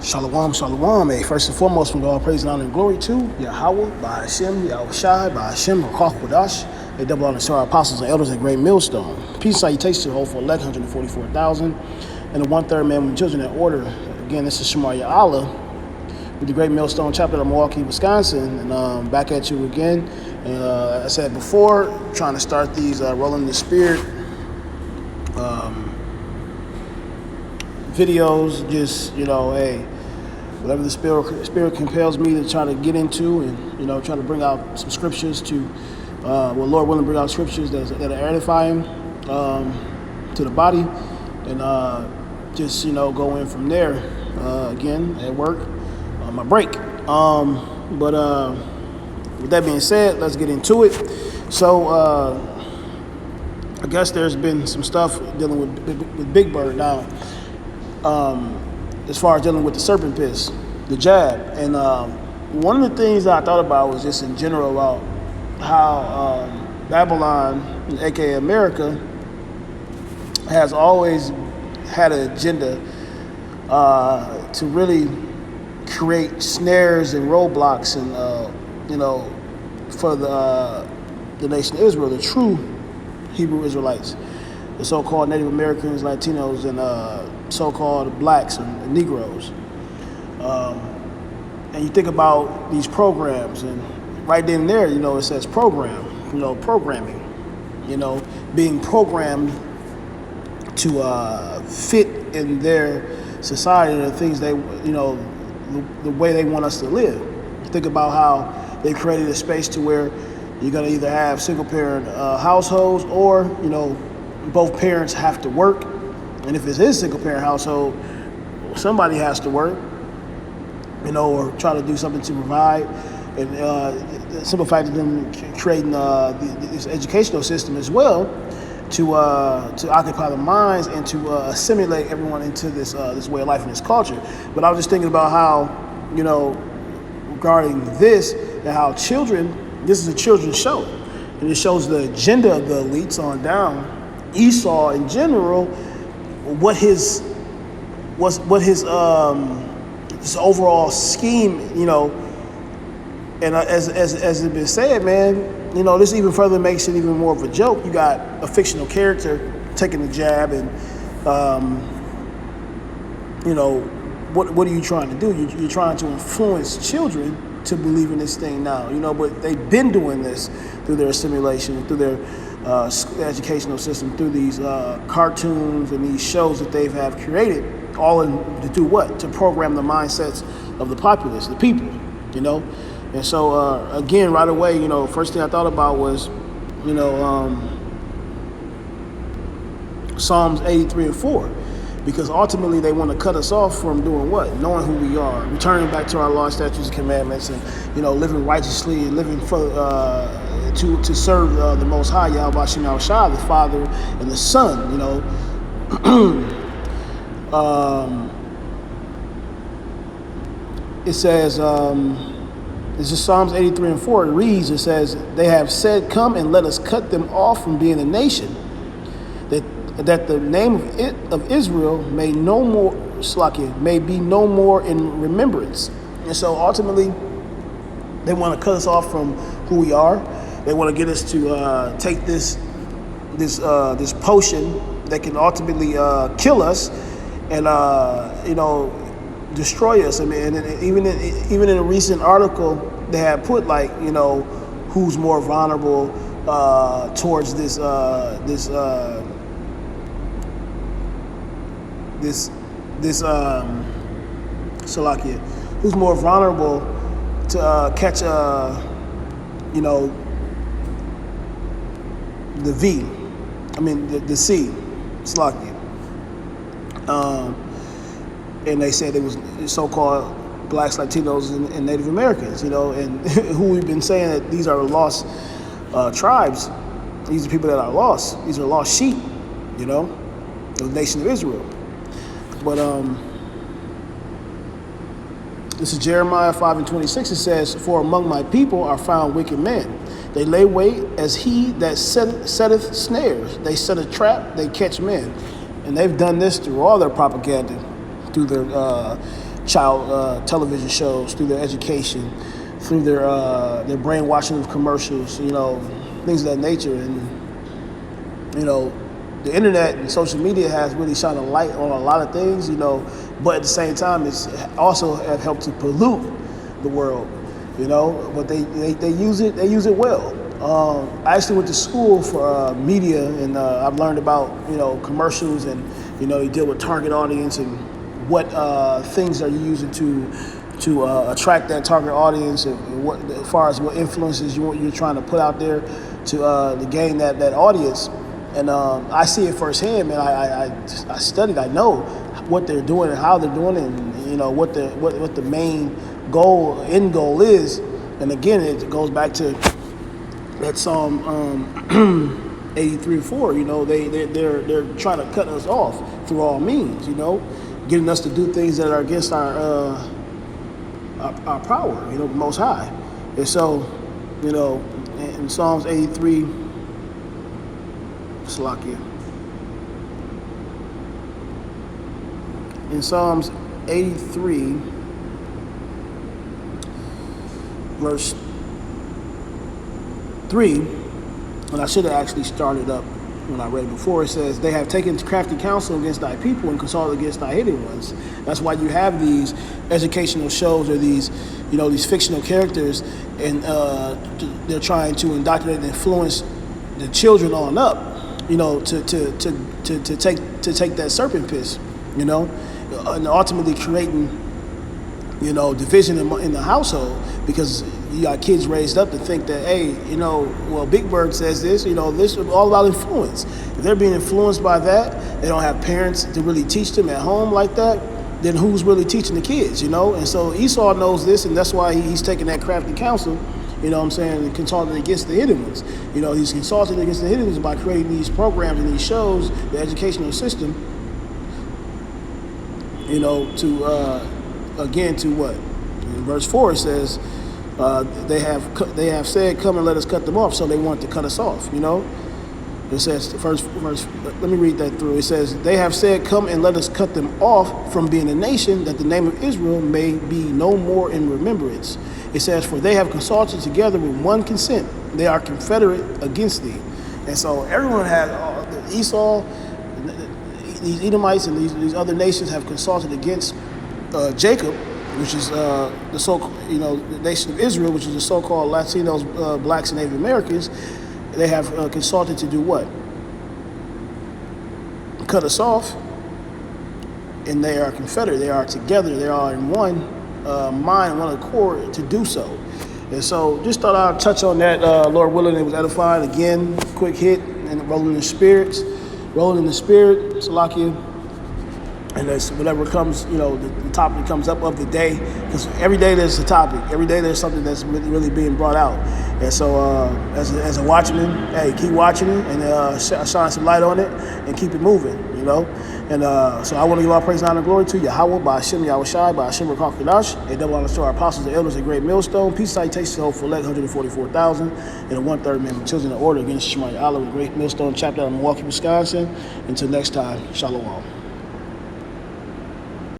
Shalom, shalom. Hey, first and foremost, we all praise and honor and glory to Yahweh, by Hashem, Yahweh Shai, by Hashem, Rakach Kodash. They double honor to our apostles and elders at Great Millstone. Peace and salutation to the whole for elect, 144,000, and the one-third man with children in order. Again, this is Shemaria Allah with the Great Millstone chapter of Milwaukee, Wisconsin, and back at you again. And I said before, trying to start these Rolling the Spirit videos, just, hey, whatever the spirit compels me to try to get into, and try to bring out some scriptures to, Lord willing, bring out scriptures that are edifying to the body, and just go in from there. Again, at work, on my break. But with that being said, let's get into it. So I guess there's been some stuff dealing with Big Bird now. As far as dealing with the serpent piss, the jab. And one of the things that I thought about was just in general about how Babylon, aka America, has always had an agenda to really create snares and roadblocks and for the nation of Israel, the true Hebrew Israelites, the so-called Native Americans, Latinos, and so-called blacks and Negroes. And you think about these programs, and right then and there, it says program, programming, being programmed to fit in their society, the things they, the way they want us to live. Think about how they created a space to where you're going to either have single-parent households, or, both parents have to work. And if it's a single-parent household, somebody has to work, or try to do something to provide. And the simple fact of them creating this educational system as well to occupy the minds and to assimilate everyone into this way of life and this culture. But I was just thinking about how, regarding this, and how this is a children's show, and it shows the agenda of the elites on down. Esau in general, what his this overall scheme, and as it's been said, man, this even further makes it even more of a joke. You got a fictional character taking the jab, and what are you trying to do? You're trying to influence children to believe in this thing now, but they've been doing this through their assimilation, through their educational system, through these cartoons and these shows that they have created, all to do what? To program the mindsets of the populace, the people, And so, again, right away, first thing I thought about was, Psalms 83 and 4. Because ultimately they want to cut us off from doing what? Knowing who we are, returning back to our law, statutes, and commandments, and living righteously, and living for to serve the Most High, Yahweh Shai, the Father and the Son. It says, this is Psalms 83 and 4. It reads, it says, "They have said, 'Come and let us cut them off from being a nation, that the name of Israel may be no more in remembrance.'" And so ultimately, they want to cut us off from who we are. They want to get us to take this potion that can ultimately kill us and destroy us. I mean, and even in a recent article, they had put who's more vulnerable towards this Salakia, who's more vulnerable to catch the V, the C, Salakia. And they said it was so-called blacks, Latinos, and Native Americans, and who we've been saying that these are lost tribes. These are people that are lost. These are lost sheep, of the nation of Israel. But this is Jeremiah 5 and 26. It says, "For among my people are found wicked men. They lay wait as he that setteth snares. They set a trap, they catch men." And they've done this through all their propaganda, through their child television shows, through their education, through their brainwashing of commercials, things of that nature. And the internet and social media has really shone a light on a lot of things, but at the same time, it's also have helped to pollute the world, but they use it well. I actually went to school for media, and I've learned about commercials, and you deal with target audience and what things are you using to attract that target audience, and what, as far as what influences you're trying to put out there to gain that audience. And I see it firsthand, man. I studied. I know what they're doing and how they're doing it, and what the main end goal is. And again, it goes back to that Psalm 83:4. They're trying to cut us off through all means. Getting us to do things that are against our power. The Most High. And so, in Psalms 83. Slakia. In Psalms 83, verse 3, and I should have actually started up when I read it before, it says, they have taken crafty counsel against thy people and consulted against thy hidden ones. That's why you have these educational shows, or these fictional characters, and they're trying to indoctrinate and influence the children on up, to take that serpent piss, and ultimately creating, division in the household, because you got kids raised up to think that, hey, Big Bird says this, this is all about influence. If they're being influenced by that, they don't have parents to really teach them at home like that, then who's really teaching the kids, And so Esau knows this, and that's why he's taking that crafty counsel, and consulting against the hidden ones. He's consulting against the hidden ones by creating these programs and these shows, the educational system, to what? In verse 4 it says, they have said, come and let us cut them off, so they want to cut us off, It says, first verse, let me read that through. It says, they have said, come and let us cut them off from being a nation, that the name of Israel may be no more in remembrance. It says, for they have consulted together with one consent. They are confederate against thee. And so everyone has, Esau, these Edomites, and these other nations have consulted against Jacob, which is the the nation of Israel, which is the so-called Latinos, blacks, and Native Americans. They have consulted to do what? Cut us off. And they are confederate. They are together. They are in one mind, one accord to do so. And so just thought I'd touch on that. Lord willing, it was edifying. Again, quick hit, and rolling in the spirit, Salakia. And that's whatever comes, the topic comes up of the day, because every day there's a topic. Every day there's something that's really being brought out. And so as a watchman, hey, keep watching it, and shine some light on it, and keep it moving, And so I want to give all praise, honor, and glory to Yahweh, by Hashem Yahushai, by Hashem Rakach Kadash, a double honor to our apostles and elders, a great millstone, peace, citation, hope for elect 144,000, and a 1/3 man, children in order against Shema Allah, a great millstone, chapter out of Milwaukee, Wisconsin. Until next time, Shalom.